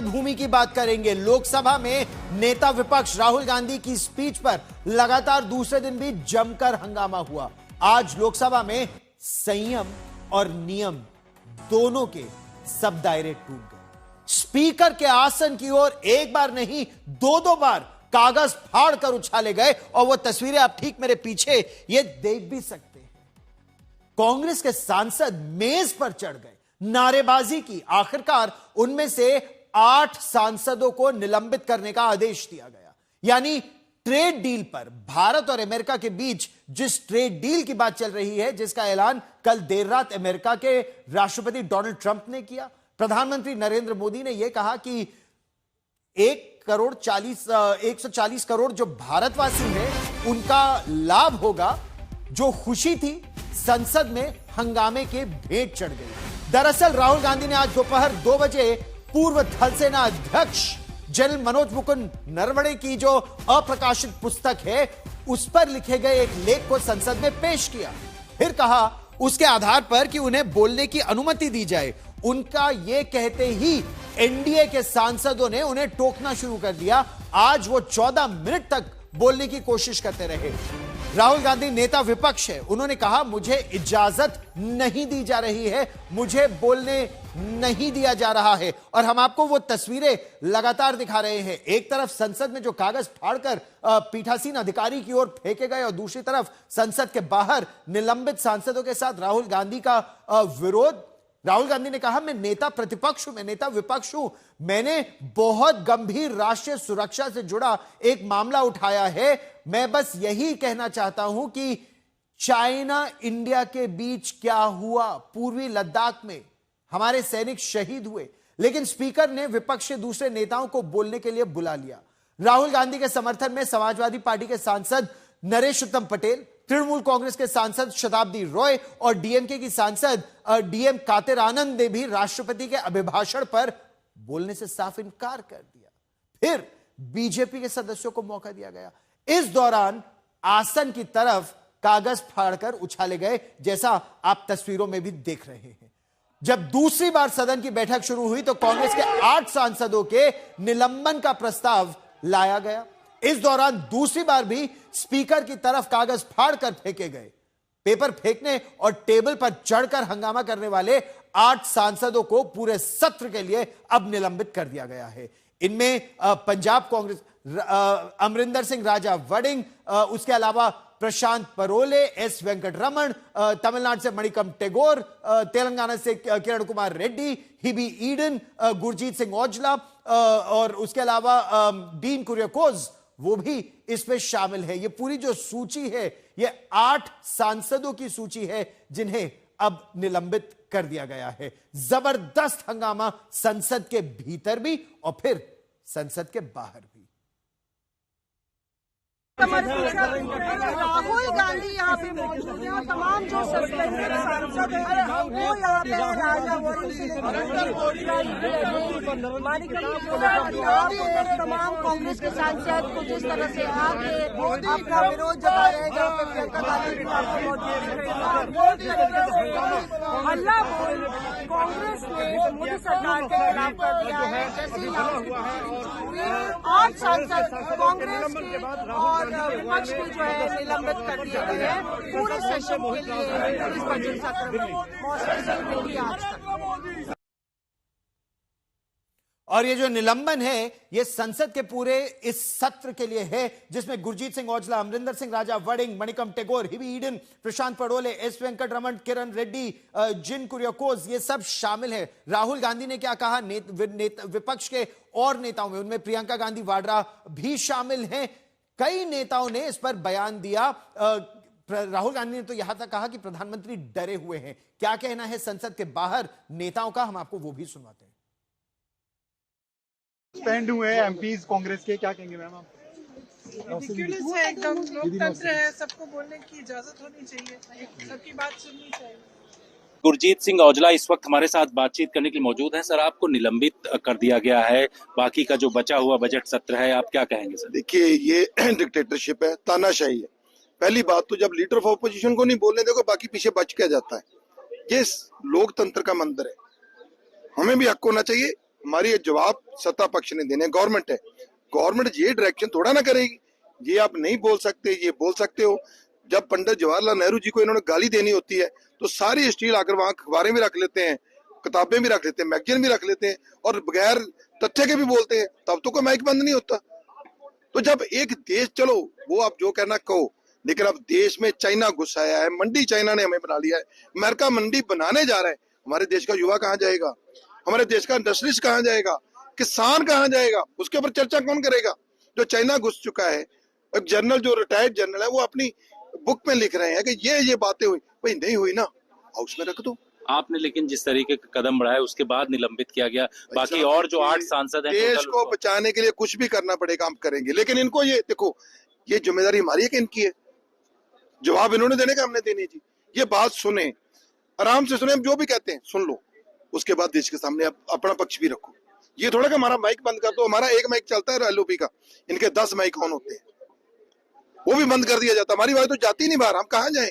रणभूमि की बात करेंगे। लोकसभा में नेता विपक्ष राहुल गांधी की स्पीच पर लगातार दूसरे दिन भी जमकर हंगामा हुआ। आज लोकसभा में संयम और नियम दोनों के सब दायरे टूट गए। स्पीकर के आसन की ओर एक बार नहीं दो बार कागज फाड़कर उछाले गए और वो तस्वीरें आप ठीक मेरे पीछे ये देख भी सकते हैं। कांग्रेस के सांसद मेज पर चढ़ गए, नारेबाजी की। आखिरकार उनमें से 8 सांसदों को निलंबित करने का आदेश दिया गया। यानी ट्रेड डील पर, भारत और अमेरिका के बीच जिस ट्रेड डील की बात चल रही है, जिसका ऐलान कल देर रात अमेरिका के राष्ट्रपति डोनाल्ड ट्रंप ने किया, प्रधानमंत्री नरेंद्र मोदी ने यह कहा कि 140 करोड़ जो भारतवासी हैं उनका लाभ होगा। जो खुशी थी संसद में हंगामे के भेंट चढ़ गई। दरअसल राहुल गांधी ने आज दोपहर 2 बजे पूर्व थल सेना अध्यक्ष जनरल मनोज मुकुंद नरवणे की जो अप्रकाशित पुस्तक है उस पर लिखे गए एक लेख को संसद में पेश किया। फिर कहा उसके आधार पर कि उन्हें बोलने की अनुमति दी जाए। उनका यह कहते ही एनडीए के सांसदों ने उन्हें टोकना शुरू कर दिया। आज वो 14 मिनट तक बोलने की कोशिश करते रहे। राहुल गांधी नेता विपक्ष है, उन्होंने कहा मुझे इजाजत नहीं दी जा रही है, मुझे बोलने नहीं दिया जा रहा है। और हम आपको वो तस्वीरें लगातार दिखा रहे हैं। एक तरफ संसद में जो कागज फाड़कर पीठासीन अधिकारी की ओर फेंके गए और दूसरी तरफ संसद के बाहर निलंबित सांसदों के साथ राहुल गांधी का विरोध। राहुल गांधी ने कहा मैं नेता प्रतिपक्ष हूं, मैं नेता विपक्ष हूं, मैंने बहुत गंभीर राष्ट्रीय सुरक्षा से जुड़ा एक मामला उठाया है। मैं बस यही कहना चाहता हूं कि चाइना इंडिया के बीच क्या हुआ, पूर्वी लद्दाख में हमारे सैनिक शहीद हुए, लेकिन स्पीकर ने विपक्ष के दूसरे नेताओं को बोलने के लिए बुला लिया। राहुल गांधी के समर्थन में समाजवादी पार्टी के सांसद नरेश उत्तम पटेल, तृणमूल कांग्रेस के सांसद शताब्दी रॉय और डीएमके की सांसद डीएम कातिर आनंद ने भी राष्ट्रपति के अभिभाषण पर बोलने से साफ इनकार कर दिया। फिर बीजेपी के सदस्यों को मौका दिया गया। इस दौरान आसन की तरफ कागज फाड़कर उछाले गए, जैसा आप तस्वीरों में भी देख रहे हैं। जब दूसरी बार सदन की बैठक शुरू हुई तो कांग्रेस के 8 सांसदों के निलंबन का प्रस्ताव लाया गया। इस दौरान दूसरी बार भी स्पीकर की तरफ कागज फाड़कर फेंके गए। पेपर फेंकने और टेबल पर चढ़कर हंगामा करने वाले 8 सांसदों को पूरे सत्र के लिए अब निलंबित कर दिया गया है। इनमें पंजाब कांग्रेस अमरिंदर सिंह राजा वडिंग, उसके अलावा प्रशांत परोले, एस वेंकटरमण, तमिलनाडु से मणिकम टेगोर, तेलंगाना से किरण कुमार रेड्डी, हिबी ईडन, गुरजीत सिंह औजला और उसके अलावा डीन कुरियाकोस वो भी इसमें शामिल है। ये पूरी जो सूची है ये 8 सांसदों की सूची है जिन्हें अब निलंबित कर दिया गया है। जबरदस्त हंगामा संसद के भीतर भी और फिर संसद के बाहर भी। राहुल गांधी यहाँ पे मौजूद है और तमाम जो सस्पेंडेड सांसद हैं वो यहाँ पे राजा वरुण सिंह, तमाम कांग्रेस के सांसद को जिस तरह से आके अपना विरोध जता रहे हैं, जहाँ पे प्रियंका गांधी हल्ला बोल कांग्रेस ने मोदी सरकार के खिलाफ कर दिया है। जैसे ही 8 सांसद कांग्रेस के और विपक्ष के जो है निलंबित कर दिए गए हैं पूरे सेशन के लिए। इस बजट सत्र में मौसम से मिली आज तक। और ये जो निलंबन है ये संसद के पूरे इस सत्र के लिए है, जिसमें गुरजीत सिंह औजला, अमरिंदर सिंह राजा वडिंग, मणिकम टेगोर, हिबी ईडन, प्रशांत पडोले, एस वेंकटरमण, किरण रेड्डी, जिन कुरियाकोस ये सब शामिल है। राहुल गांधी ने क्या कहा, विपक्ष के और नेताओं में उनमें प्रियंका गांधी वाड्रा भी शामिल हैं। कई नेताओं ने इस पर बयान दिया। राहुल गांधी ने तो यहां तक कहा कि प्रधानमंत्री डरे हुए हैं। क्या कहना है संसद के बाहर नेताओं का, हम आपको वो भी सुनवाते हैं। स्टैंड हुए एमपीज कांग्रेस के, क्या कहेंगे मैम आप? एकदम लोकतंत्र है, सबको बोलने की इजाजत होनी चाहिए, सबकी बात सुननी चाहिए। गुरजीत सिंह औजला इस वक्त हमारे साथ बातचीत करने के लिए मौजूद हैं। सर, आपको निलंबित कर दिया गया है, बाकी का जो बचा हुआ बजट सत्र है, आप क्या कहेंगे सर? देखिए, ये डिक्टेटरशिप है, तानाशाही है। पहली बात तो जब लीडर ऑफ ऑपोजिशन को नहीं बोलने देखो, बाकी पीछे बच के जाता है। ये लोकतंत्र का मंदिर है, हमें भी हक होना चाहिए हमारी ये जवाब सत्ता पक्ष ने देने, गवर्नमेंट है, गवर्नमेंट ये डायरेक्शन थोड़ा ना करेगी, ये आप नहीं बोल सकते, ये बोल सकते हो। जब पंडित जवाहरलाल नेहरू जी को इन्होंने गाली देनी होती है तो सारी स्टील आकर वहां अखबारें भी रख लेते हैं, किताबें भी रख लेते हैं, मैगजीन भी रख लेते हैं और बगैर तथ्य के भी बोलते हैं, तब तो कोई माइक बंद नहीं होता। तो जब एक देश, चलो वो आप जो कहना कहो, लेकिन अब देश में चाइना घुस आया है, मंडी चाइना ने हमें बना लिया है, अमेरिका मंडी बनाने जा रहा है, हमारे देश का युवा कहाँ जाएगा, हमारे देश का इंडस्ट्रीज कहाँ जाएगा, किसान कहाँ जाएगा, उसके ऊपर चर्चा कौन करेगा? जो चाइना घुस चुका है, एक जनरल जो रिटायर्ड जनरल है वो अपनी बुक में लिख रहे हैं कि ये बातें हुई, भाई नहीं हुई ना, हाउस में रख दो। आपने लेकिन जिस तरीके का कदम बढ़ाया उसके बाद निलंबित किया गया, बाकी और जो 8 सांसद हैं देश को बचाने के लिए कुछ भी करना पड़ेगा, हम करेंगे, लेकिन इनको ये देखो, ये जिम्मेदारी हमारी है कि इनकी है, जवाब इन्होंने देने का, हमने देनी जी। ये बात सुने, आराम से सुने, हम जो भी कहते हैं सुन लो, उसके बाद देश के सामने अपना पक्ष भी रखो। ये थोड़ा कि हमारा माइक बंद कर दो, हमारा एक माइक चलता है एलओपी का, इनके 10 माइक ऑन होते हैं, वो भी बंद कर दिया जाता, हमारी आवाज तो जाती नहीं बाहर, हम कहाँ जाएं,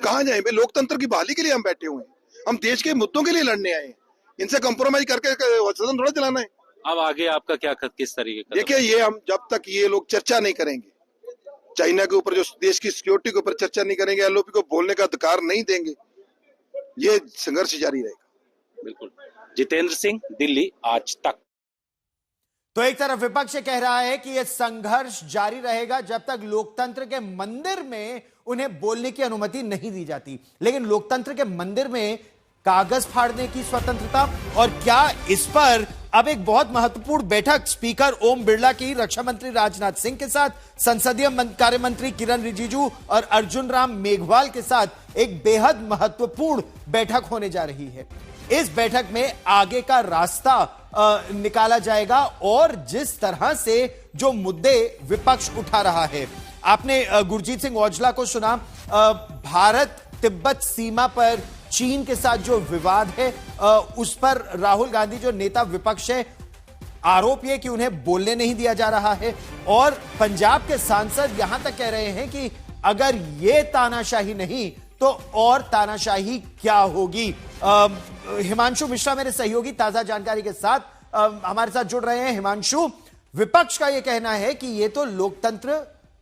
कहाँ जाएं? भाई लोकतंत्र की बहाली के लिए हम बैठे हुए हैं, हम देश के मुद्दों के लिए लड़ने आए हैं, इनसे कंप्रोमाइज करके सदन थोड़ा चलाना है। अब आगे आपका क्या किस तरीके का? देखिए, ये हम जब तक ये लोग चर्चा नहीं करेंगे, चाइना के ऊपर, जो देश की सिक्योरिटी के ऊपर चर्चा नहीं करेंगे, एलओपी को बोलने का अधिकार नहीं देंगे, ये संघर्ष जारी रहेगा। बिल्कुल। जितेंद्र सिंह, दिल्ली आज तक। तो एक तरफ विपक्ष कह रहा है कि यह संघर्ष जारी रहेगा जब तक लोकतंत्र के मंदिर में उन्हें बोलने की अनुमति नहीं दी जाती, लेकिन लोकतंत्र के मंदिर में कागज फाड़ने की स्वतंत्रता, और क्या इस पर अब एक बहुत महत्वपूर्ण बैठक स्पीकर ओम बिरला की रक्षा मंत्री राजनाथ सिंह के साथ, संसदीय कार्य मंत्री किरण रिजिजू और अर्जुन राम मेघवाल के साथ एक बेहद महत्वपूर्ण बैठक होने जा रही है। इस बैठक में आगे का रास्ता निकाला जाएगा और जिस तरह से जो मुद्दे विपक्ष उठा रहा है, आपने गुरजीत सिंह औजला को सुना, भारत तिब्बत सीमा पर चीन के साथ जो विवाद है उस पर राहुल गांधी जो नेता विपक्ष है, आरोप यह कि उन्हें बोलने नहीं दिया जा रहा है, और पंजाब के सांसद यहां तक कह रहे हैं कि अगर यह तानाशाही नहीं तो और तानाशाही क्या होगी। हिमांशु मिश्रा मेरे सहयोगी ताजा जानकारी के साथ हमारे साथ जुड़ रहे हैं। हिमांशु, विपक्ष का यह कहना है कि यह तो लोकतंत्र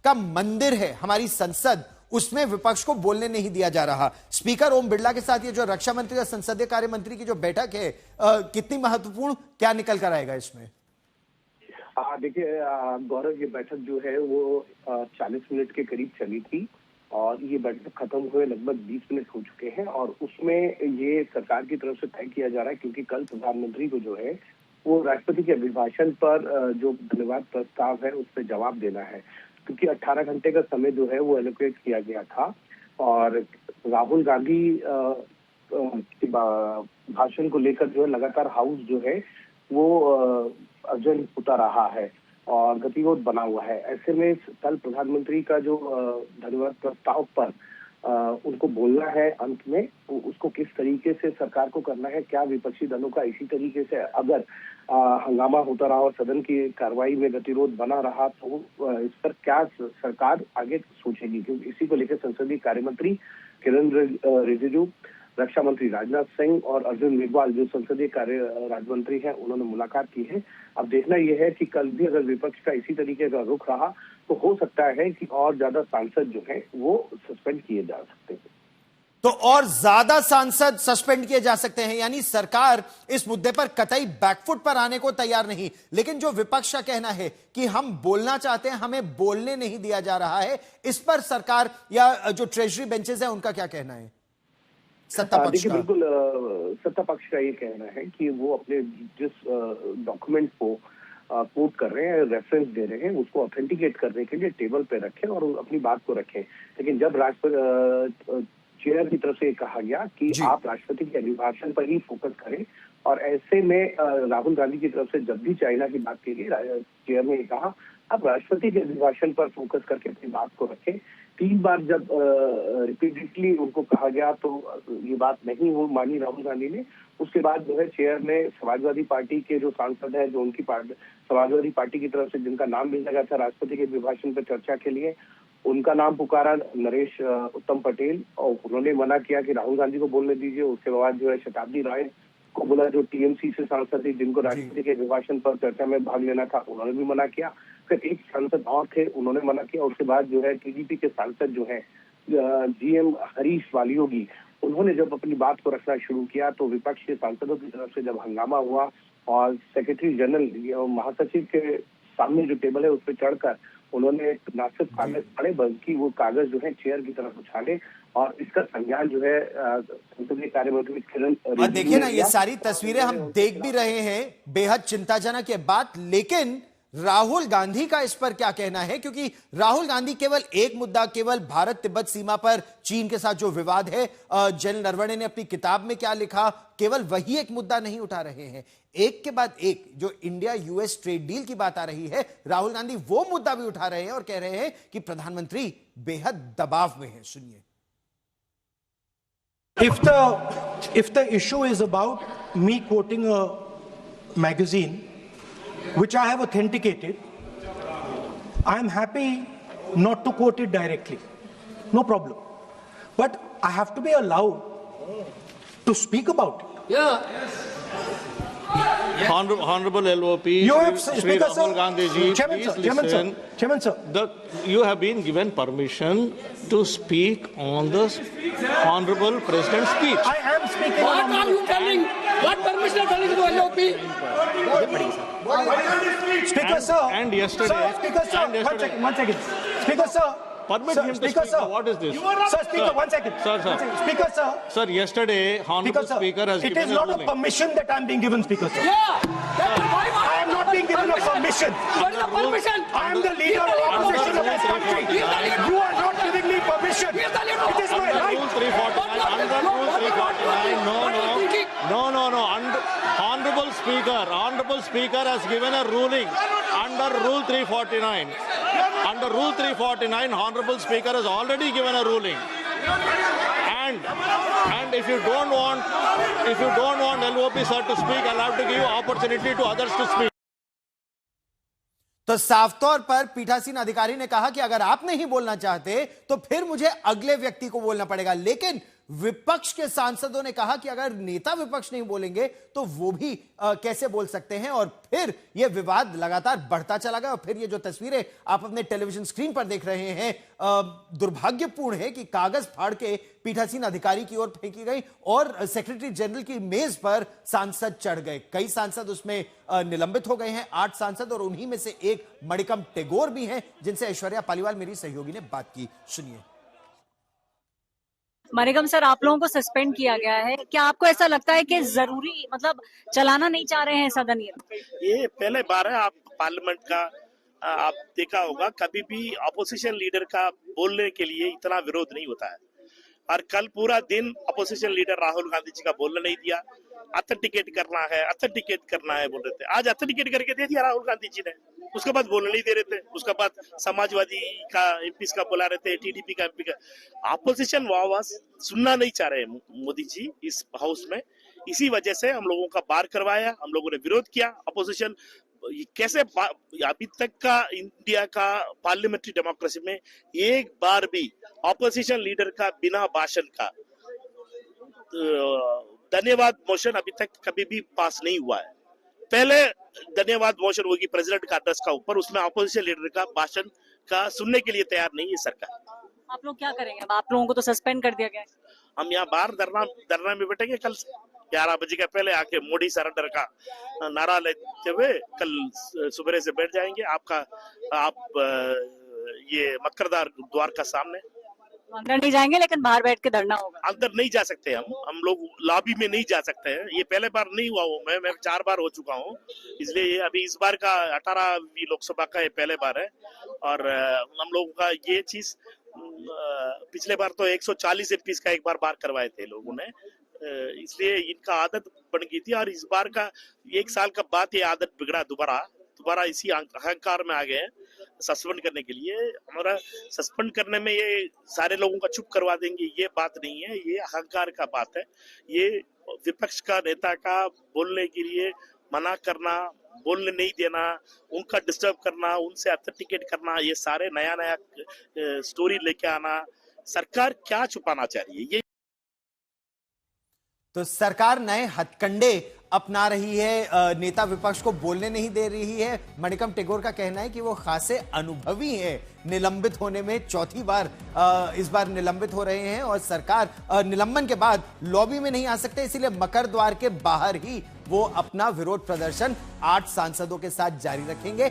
का मंदिर है, हमारी संसद, उसमें विपक्ष को बोलने नहीं दिया जा रहा। स्पीकर ओम बिरला के साथ ये जो रक्षा मंत्री और संसदीय कार्य मंत्री की जो बैठक है, कितनी महत्वपूर्ण, क्या निकल कर आएगा इसमें? देखिए गौरव, ये बैठक जो है वो 40 मिनट के करीब चली थी और ये बैठक खत्म हुए लगभग 20 मिनट हो चुके हैं, और उसमें ये सरकार की तरफ से तय किया जा रहा है, क्योंकि कल प्रधानमंत्री को जो है वो राष्ट्रपति के अभिभाषण पर जो धन्यवाद प्रस्ताव है उस पर जवाब देना है, क्योंकि 18 घंटे का समय जो है वो एलोकेट किया गया था और राहुल गांधी भाषण को लेकर जो है लगातार हाउस जो है वो अर्जेंट होता रहा है और गतिरोध बना हुआ है। ऐसे में कल प्रधानमंत्री का जो धन्यवाद प्रस्ताव पर उनको बोलना है अंत में, उसको किस तरीके से सरकार को करना है, क्या विपक्षी दलों का इसी तरीके से अगर हंगामा होता रहा और सदन की कार्रवाई में गतिरोध बना रहा तो इस पर क्या सरकार आगे सोचेगी, क्योंकि इसी को लेकर संसदीय कार्य मंत्री किरण रिजिजू, रक्षा मंत्री राजनाथ सिंह और अर्जुन मेघवाल जो संसदीय कार्य राज्य मंत्री हैं, उन्होंने मुलाकात की है। अब देखना यह है कि कल भी अगर विपक्ष का इसी तरीके का रुख रहा तो हो सकता है कि और ज्यादा सांसद जो हैं वो सस्पेंड किए जा सकते हैं। तो और ज्यादा सांसद सस्पेंड किए जा सकते हैं, यानी सरकार इस मुद्दे पर कतई बैकफुट पर आने को तैयार नहीं। लेकिन जो विपक्ष का कहना है कि हम बोलना चाहते हैं, हमें बोलने नहीं दिया जा रहा है, इस पर सरकार या जो ट्रेजरी बेंचेस है उनका क्या कहना है? सत्ता पक्ष का बिल्कुल सत्ता पक्ष का ये कहना है कि वो अपने जिस डॉक्यूमेंट को कोट कर रहे हैं, रेफरेंस दे रहे हैं, उसको ऑथेंटिकेट करने के लिए टेबल पे रखें और अपनी बात को रखें। लेकिन जब राष्ट्रपति चेयर की तरफ से कहा गया कि आप राष्ट्रपति के अभिभाषण पर ही फोकस करें, और ऐसे में राहुल गांधी की तरफ से जब भी चाइना की बात की गई, चेयर ने कहा आप राष्ट्रपति के अभिभाषण पर फोकस करके अपनी बात को रखें। 3 बार जब रिपीटेडली उनको कहा गया तो ये बात नहीं हो मानी राहुल गांधी ने। उसके बाद जो है चेयर ने समाजवादी पार्टी के जो सांसद हैं, जो उनकी समाजवादी पार्टी की तरफ से जिनका नाम भेजा गया था राष्ट्रपति के अभिभाषण पर चर्चा के लिए, उनका नाम पुकारा, नरेश उत्तम पटेल, और उन्होंने मना किया कि राहुल गांधी को बोलने दीजिए। उसके बाद जो है शताब्दी राय उसको बोला जो टीएमसी से सांसद थी जिनको राष्ट्रपति के अभिभाषण पर चर्चा में भाग लेना था, उन्होंने भी मना किया। फिर एक सांसद और थे, उन्होंने मना किया। उसके बाद जो है टीडीपी के सांसद जो है जीएम हरीश वालियोगी, उन्होंने जब अपनी बात को रखना शुरू किया तो विपक्ष के सांसदों की तरफ से जब हंगामा हुआ और सेक्रेटरी जनरल महासचिव के सामने जो टेबल है उस पर चढ़कर उन्होंने ना सिर्फ कागज पढ़े बल्कि वो कागज जो है चेयर की तरफ उछाले और इसका संज्ञान जो है संसदीय कार्य मंत्री किरण और देखिए ना, ये सारी तस्वीरें हम देख भी रहे हैं, बेहद चिंताजनक ये बात। लेकिन राहुल गांधी का इस पर क्या कहना है? क्योंकि राहुल गांधी केवल एक मुद्दा, केवल भारत तिब्बत सीमा पर चीन के साथ जो विवाद है, जनरल नरवणे ने अपनी किताब में क्या लिखा, केवल वही एक मुद्दा नहीं उठा रहे हैं। एक के बाद एक जो इंडिया यूएस ट्रेड डील की बात आ रही है, राहुल गांधी वो मुद्दा भी उठा रहे हैं और कह रहे हैं कि प्रधानमंत्री बेहद दबाव में है। सुनिए। If the issue is about me quoting a magazine which I have authenticated, I am happy not to quote it directly, no problem. But I have to be allowed to speak about it. Yeah. Honorable LOP, You have, Shri Speaker Rahul sir, Gandhi ji, Chairman please sir, Chairman listen. sir, Chairman sir. You have been given permission to speak on the Honorable President's speech. I am speaking. What are you telling? What permission are telling to LOP? Speaker sir. And yesterday. Sir, Speaker sir. And yesterday. One second. Speaker sir. Permit Sir, him to Speaker speak. sir. What is this? Sir, Speaker, 1 second. Sir, sir. 1 second. Speaker sir. Sir, yesterday, Honorable Speaker, Speaker has it given is not a ruling. permission that I am being given, Speaker sir. Yeah. I am not being given a permission. What is the permission? I am the leader of opposition of this country. You are not giving me permission. It is my right. Rule 349. Under Rule 349. No. Honorable Speaker has given a ruling under Rule 349. Under Rule 349, Honorable Speaker has already given a ruling. And if you don't want LOP sir to speak, I'll have to give you opportunity to others to speak. तो साफ तौर पर पीठासीन अधिकारी ने कहा कि अगर आप नहीं बोलना चाहते तो फिर मुझे अगले व्यक्ति को बोलना पड़ेगा। लेकिन विपक्ष के सांसदों ने कहा कि अगर नेता विपक्ष नहीं बोलेंगे तो वो भी कैसे बोल सकते हैं, और फिर यह विवाद लगातार बढ़ता चला गया। और फिर ये जो तस्वीरें आप अपने टेलीविजन स्क्रीन पर देख रहे हैं, दुर्भाग्यपूर्ण है कि कागज फाड़ के पीठासीन अधिकारी की ओर फेंकी गई और सेक्रेटरी जनरल की मेज पर सांसद चढ़ गए। कई सांसद उसमें निलंबित हो गए हैं, 8 सांसद, और उन्हीं में से एक मणिकम टेगोर भी हैं जिनसे ऐश्वर्या पालीवाल मेरी सहयोगी ने बात की। सुनिए। मणिकम सर, आप लोगों को सस्पेंड किया गया है, क्या आपको ऐसा लगता है कि जरूरी मतलब चलाना नहीं चाह रहे हैं सदन? ये पहले बार है आप पार्लियामेंट का आप देखा होगा, कभी भी अपोजिशन लीडर का बोलने के लिए इतना विरोध नहीं होता है। और कल पूरा दिन अपोजिशन लीडर राहुल गांधी जी का बोलने नहीं दिया। ऑथेंटिकेट करना है बोल रहे थे। आज ऑथेंटिकेट करके दे दिया राहुल गांधी जी ने। उसके बाद बोलने नहीं दे रहे थे। उसके बाद समाजवादी का एमपी का बुला रहे थे, टीडीपी का एमपी का। अपोजिशन आवाज सुनना नहीं चाह रहे मोदी जी इस हाउस में। इसी वजह से हम लोगों का बार करवाया, हम लोगों ने विरोध किया। अपोजिशन कैसे अभी तक का इंडिया का पार्लियामेंट्री डेमोक्रेसी में एक बार भी ऑपोजिशन लीडर का बिना भाषण का धन्यवाद मोशन अभी तक कभी भी पास नहीं हुआ है। पहले धन्यवाद मोशन होगी प्रेसिडेंट का एड्रेस का ऊपर, उसमें ऑपोजिशन लीडर का भाषण का सुनने के लिए तैयार नहीं है सरकार। आप लोग क्या करेंगे? अब आप लोगों को तो सस्पेंड कर दिया गया है। हम यहाँ बाहर धरना में बैठेंगे कल से 11 बजे के पहले आके मोदी सरेंडर का नारा लेते हुए कल सुबह से बैठ जाएंगे। आप ये मक्करदार द्वार का सामने। अंदर नहीं जाएंगे लेकिन बाहर बैठ के धरना होगा। अंदर नहीं जा सकते हम लोग लॉबी में नहीं जा सकते हैं। ये पहले बार नहीं हुआ हूँ, मैं 4 बार हो चुका हूँ, इसलिए अभी इस बार का 18वीं लोकसभा का ये पहले बार है। और हम लोगों का ये चीज पिछले बार तो 140 एमपीज का एक बार करवाए थे लोगों ने, इसलिए इनका आदत बन गई थी। और इस बार का 1 साल का बाद ये आदत बिगड़ा, दोबारा इसी अहंकार में आ गए हैं सस्पेंड करने के लिए। हमारा सस्पेंड करने में ये सारे लोगों का चुप करवा देंगे ये बात नहीं है, ये अहंकार का बात है। ये विपक्ष का नेता का बोलने के लिए मना करना, बोलने नहीं देना, उनका डिस्टर्ब करना, उनसे ऑथेंटिकेट करना, ये सारे नया स्टोरी लेके आना, सरकार क्या छुपाना चाह रही है ये। तो सरकार नए हथकंडे अपना रही है, नेता विपक्ष को बोलने नहीं दे रही है। मणिकम टेगोर का कहना है कि वो खासे अनुभवी है निलंबित होने में, चौथी बार इस बार निलंबित हो रहे हैं और सरकार निलंबन के बाद लॉबी में नहीं आ सकते, इसीलिए मकर द्वार के बाहर ही वो अपना विरोध प्रदर्शन 8 सांसदों के साथ जारी रखेंगे।